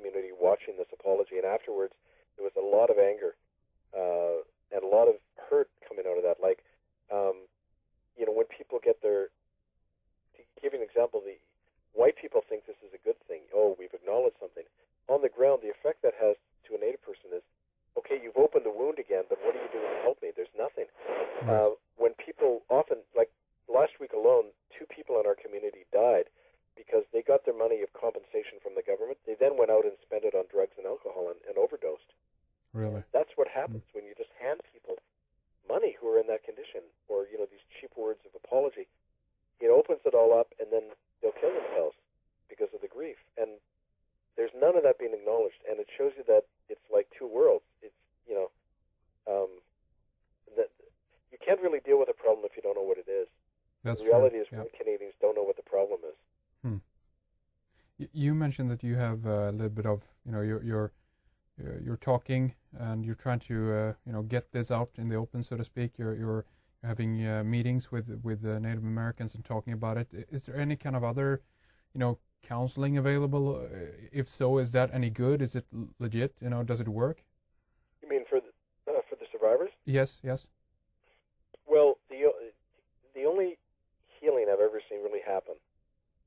community watching this apology, and afterwards there was a lot of anger and a lot of hurt coming out of that. Like, when people get their, to give you an example, the white people think this is a good thing. Oh, we've acknowledged something. On the ground, the effect that has to a Native person is, okay, you've opened the wound again, but what are you doing to help me? There's nothing. Right. When people often, like last week alone, 2 people in our community died because they got their money of compensation from the government. They then went out and spent it on drugs and alcohol and overdosed. Really? That's what happens when you just hand people money who are in that condition, or these cheap words of apology. It opens it all up, and then they'll kill themselves because of the grief. And there's none of that being acknowledged, and it shows you that it's like 2 worlds. It's that you can't really deal with a problem if you don't know what it is. That's the reality true. is, white Canadians don't know what the problem is. You mentioned that you have a little bit of, you're talking and you're trying to, get this out in the open, so to speak. You're having meetings with Native Americans and talking about it. Is there any kind of other, counseling available? If so, is that any good? Is it legit? Does it work? You mean for the survivors? Yes. Well, the only healing I've ever seen really happen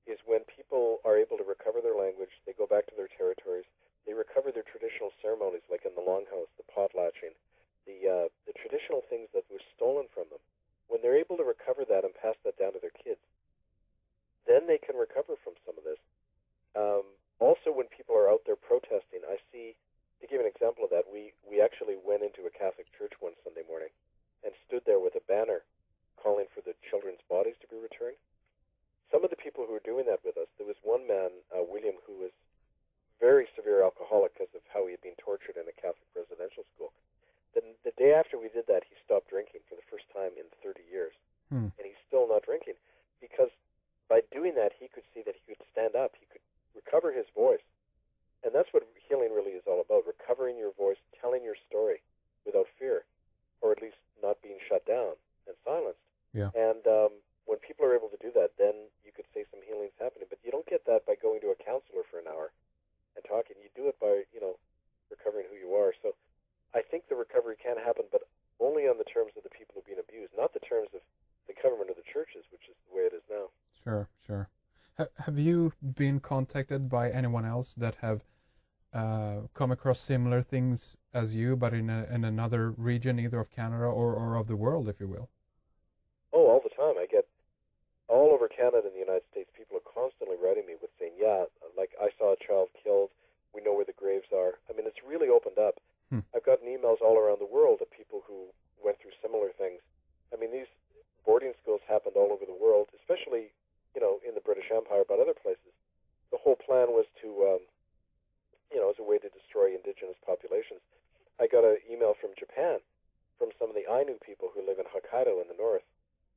is when people are able to recover their language, they go back to their territories, they recover their traditional ceremonies, like in the longhouse, the potlatching, the traditional things that were stolen from them. When they're able to recover that and pass that down to their kids, then they can recover from some of this. Also, when people are out there protesting, I see, to give an example of that, we actually went into a Catholic church one Sunday morning and stood there with a banner calling for the children's bodies to be returned. Some of the people who were doing that with us, there was one man, William, who was very severe alcoholic because of how he had been tortured in a Catholic residential school. The day after we did that, he stopped drinking for the first time in 30 years. And he's still not drinking because by doing that, he could see that he could stand up. He could recover his voice. And that's what healing really is all about, recovering your voice, telling your story without fear, or at least not being shut down and silenced. Yeah. And when people are able to do that, then you could say some healing's happening. But you don't get that by going to a counselor for an hour and talking. You do it by, recovering who you are. So I think the recovery can happen, but only on the terms of the people who've been abused, not the terms of the government or the churches, which is the way it is now. Sure. Have you been contacted by anyone else that have come across similar things as you, but in another region, either of Canada or of the world, if you will? Oh, all the time. I get all over Canada and the United States, people are constantly writing me with saying, yeah, like I saw a child killed, we know where the graves are. I mean, it's really opened up. I've gotten emails all around the world of people who went through similar things. I mean, these boarding schools happened all over the world, especially, in the British Empire, but other places. The whole plan was to, as a way to destroy indigenous populations. I got an email from Japan, from some of the Ainu people who live in Hokkaido in the north,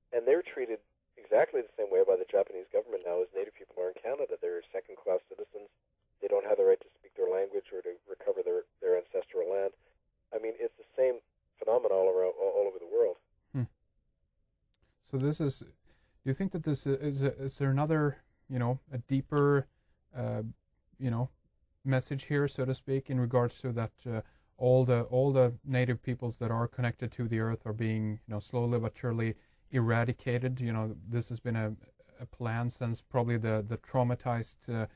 and they're treated exactly the same way by the Japanese government now as Native people are in Canada. They're second-class citizens. They don't have the right to speak their language or to recover their ancestral land. I mean, it's the same phenomenon all over the world. So this is, do you think that this is there another, a deeper, message here, so to speak, in regards to that all the native peoples that are connected to the earth are being, slowly but surely eradicated? This has been a plan since probably the traumatized,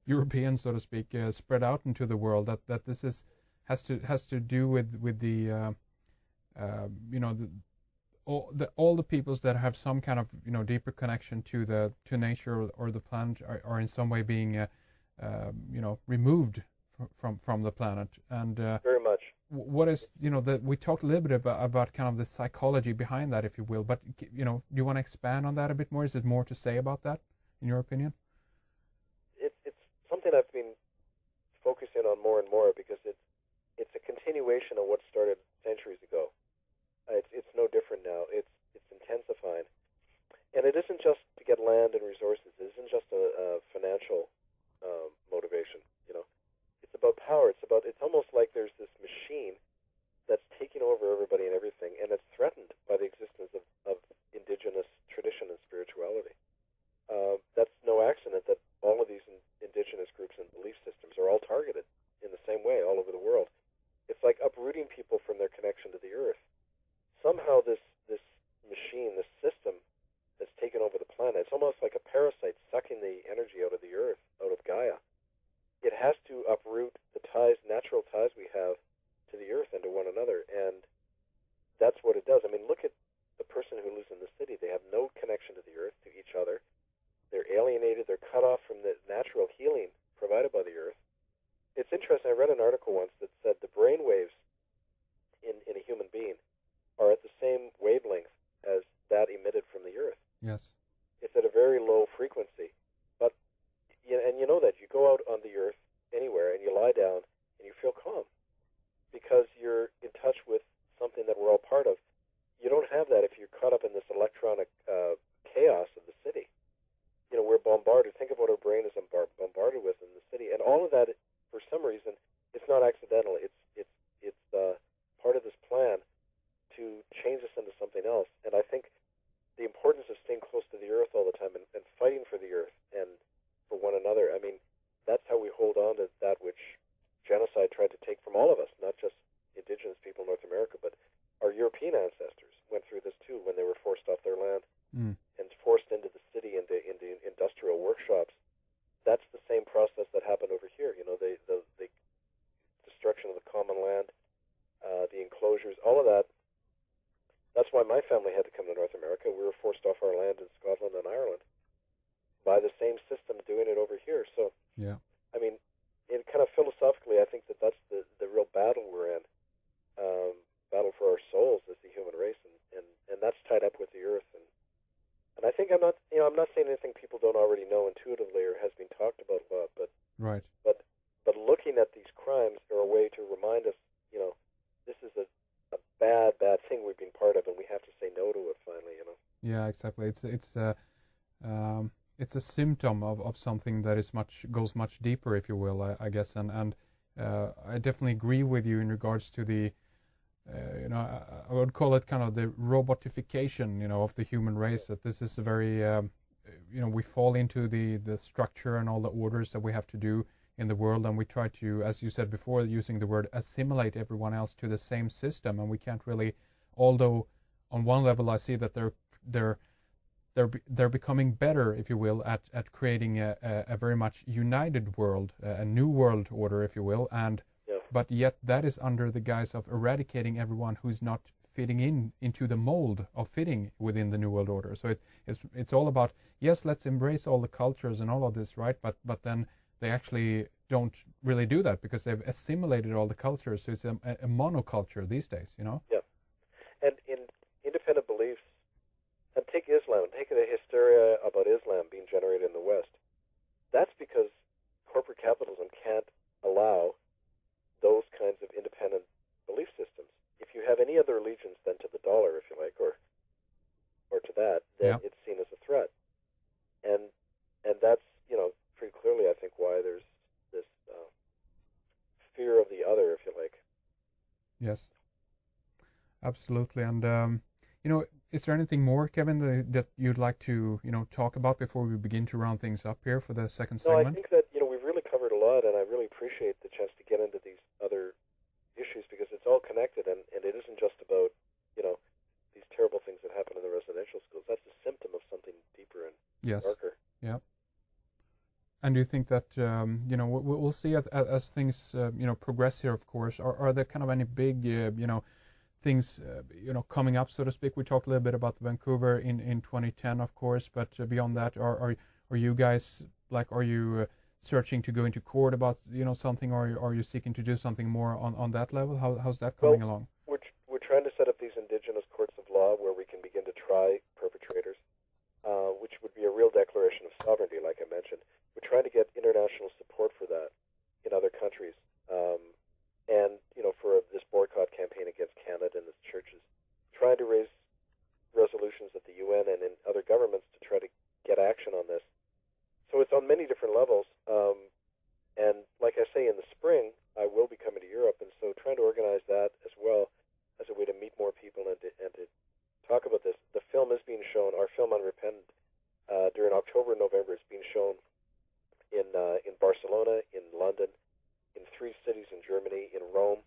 Europeans, so to speak, spread out into the world. That this has to do with the all the peoples that have some kind of deeper connection to nature or the planet are in some way being removed from the planet. And very much. What is that we talked a little bit about kind of the psychology behind that, if you will, but do you want to expand on that a bit more? Is there more to say about that, in your opinion? It's something I've been focusing on more and more because it's a continuation of what started centuries ago. It's no different now. It's intensifying, and it isn't just to get land and resources. It isn't just a financial motivation. It's about power. It's almost like there's this machine that's taking over everybody and everything, and it's threatened by the existence of indigenous tradition and spirituality. That's no accident that all of these indigenous groups and belief systems are all targeted targeted in the same way all over the world. It's like uprooting people from their connection to the earth. Somehow this machine, this system that's taken over the planet, it's almost like a parasite sucking the energy out of the earth, out of Gaia. It has to uproot the ties, natural ties we have to the earth and to one another, and that's what it does. I mean, look at the person who lives in the city. They have no connection to the earth, to each other. They're alienated. They're cut off from the natural healing provided by the earth. It's interesting. I read an article once that said the brain waves in a human being are at the same wavelength as that emitted from the earth. Yes. It's at a very low frequency. But, and you know that. You go out on the earth anywhere and you lie down and you feel calm because you're in touch with something that we're all part of. You don't have that if you're caught up in this electronic chaos of the city. You know, we're bombarded. Think of what our brain is bombarded with in the city. And all of that, for some reason, it's not accidental. It's part of this plan to change us into something else. And I think the importance of staying close to the earth all the time and fighting for the earth and for one another, I mean, that's how we hold on to that which genocide tried to take from all of us, not just indigenous people in North America, but our European ancestors went through this too when they were forced off their land and forced into the city, into industrial workshops. That's the same process that happened over here. You know, the destruction of the common land, the enclosures, all of that. That's why my family had to come to North America. We were forced off our land in Scotland and Ireland by the same system doing it over here. So, yeah. I mean, it kind of philosophically, I think that's the real battle we're in, battle for our souls as the human race, and that's tied up with the earth. And I think I'm not saying anything people don't already know intuitively or has been talked about a lot, but right. But looking at these crimes are a way to remind us, you know, this is a bad thing we've been part of, and we have to say no to it finally, you know. Yeah, exactly. It's a symptom of something that is goes much deeper, if you will, I guess. And I definitely agree with you in regards to the, I would call it kind of the robotification, of the human race. That this is a very, we fall into the structure and all the orders that we have to do in the world, and we try to, as you said before, using the word assimilate everyone else to the same system, and we can't really. Although on one level I see that they're becoming better, if you will, at creating a very much united world, a new world order, if you will, and but yet that is under the guise of eradicating everyone who's not fitting into the mold of fitting within the new world order. So it's all about, yes, let's embrace all the cultures and all of this, right? But then they actually don't really do that because they've assimilated all the cultures. So it's a monoculture these days, Yeah. And in independent beliefs, and take Islam, take the hysteria about Islam being generated in the West. That's because corporate capitalism can't allow those kinds of independent belief systems. If you have any other allegiance than to the dollar, if you like, or to that, then it's seen as a threat. And that's, pretty clearly, I think, why there's this fear of the other, if you like. Yes, absolutely. And is there anything more, Kevin, that you'd like to, talk about before we begin to round things up here for the second segment? No, I think that, we've really covered a lot, and I really appreciate the chance to get into these other issues because it's all connected, and it isn't just about, these terrible things that happen in the residential schools. That's a symptom of something deeper and darker. Yeah. And do you think that, we'll see as things, progress here, of course, are there kind of any big, things, coming up, so to speak? We talked a little bit about Vancouver in 2010, of course, but beyond that, are you guys, are you searching to go into court about, something, or are you seeking to do something more on that level? How's that coming along? We're trying to set up these indigenous courts of law where we can begin to try perpetrators, which would be a real declaration of sovereignty, like I mentioned. We're trying to get international support for that in other countries. And, for this boycott campaign against Canada and its churches, trying to raise resolutions at the UN and in other governments to try to get action on this. So it's on many different levels. And like I say, in the spring, I will be coming to Europe, and so trying to organize that as well as a way to meet more people and to talk about this. The film is being shown, our film Unrepentant, during October and November is being shown in Barcelona, in London, Germany, in Rome.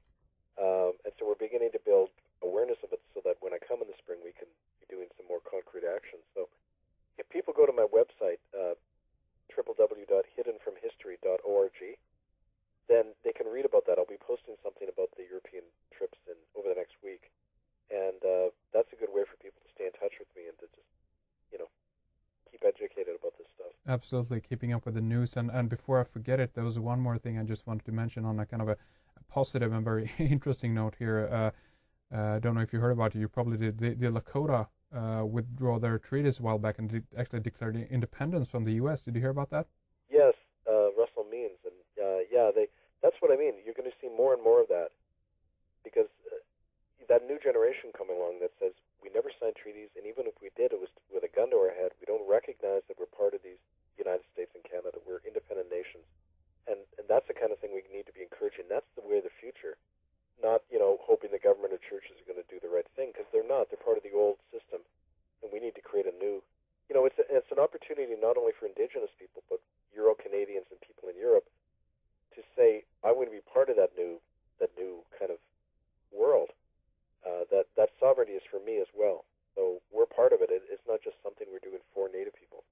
And so we're beginning to build awareness of it so that when I come in the spring, we can be doing some more concrete action. So if people go to my website, www.hiddenfromhistory.org, then they can read about that. I'll be posting something about the European trips over the next week. And that's a good way for people to stay in touch with me and to just, keep educated about this stuff. Absolutely, keeping up with the news. And before I forget it, there was one more thing I just wanted to mention on a kind of a positive and very interesting note here. I don't know if you heard about it. You probably did. The Lakota withdraw their treaties a while back and actually declared independence from the U.S. Did you hear about that? Yes, Russell Means. And that's what I mean. You're going to see more and more of that because that new generation coming along that says we never signed treaties, and even if we did, it was with a gun to our head. We don't recognize that we're part of these United States and Canada. We're independent nations. And that's the kind of thing we need to be encouraging. That's the way of the future, not, hoping the government or churches are going to do the right thing, because they're not. They're part of the old system, and we need to create a new, it's an opportunity not only for Indigenous people, but Euro-Canadians and people in Europe to say, I want to be part of that new kind of world. That sovereignty is for me as well. So we're part of it. It's not just something we're doing for Native people.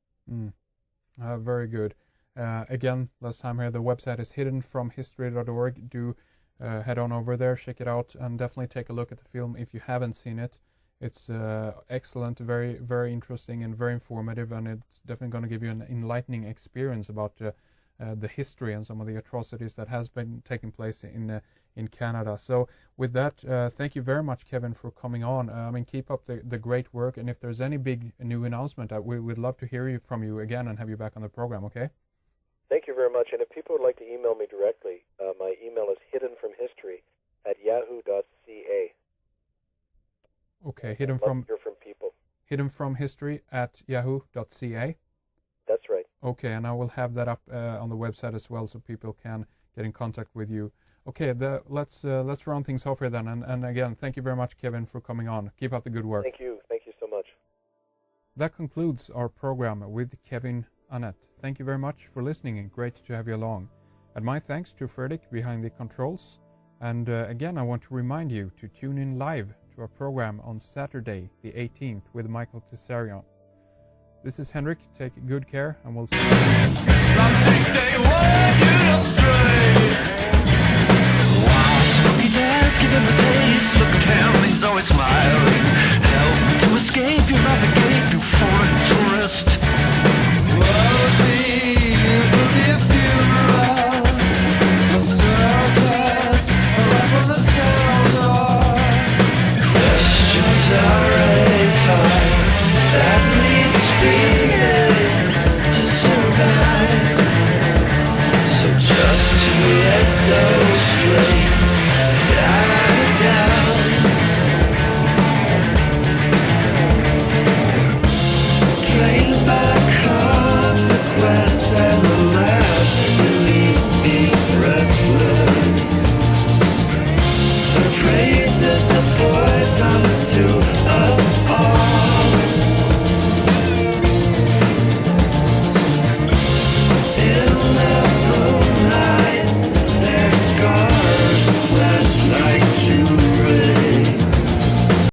Very good. Again, last time here, the website is hiddenfromhistory.org. Do head on over there, check it out, and definitely take a look at the film if you haven't seen it. It's excellent, very, very interesting, and very informative, and it's definitely going to give you an enlightening experience about the history and some of the atrocities that has been taking place in Canada. So with that, thank you very much, Kevin, for coming on. Keep up the great work, and if there's any big new announcement, we would love to hear from you again and have you back on the program, okay? Thank you very much. And if people would like to email me directly, my email is hiddenfromhistory@yahoo.ca. Okay, hear from people. hiddenfromhistory@yahoo.ca. That's right. Okay, and I will have that up on the website as well, so people can get in contact with you. Okay, let's round things off here then. And again, thank you very much, Kevin, for coming on. Keep up the good work. Thank you so much. That concludes our program with Kevin Annett. Thank you very much for listening, and great to have you along. And my thanks to Fredrik behind the controls. And again, I want to remind you to tune in live to our program on Saturday, the 18th, with Michael Tessarion. This is Henrik. Take good care, and we'll see you.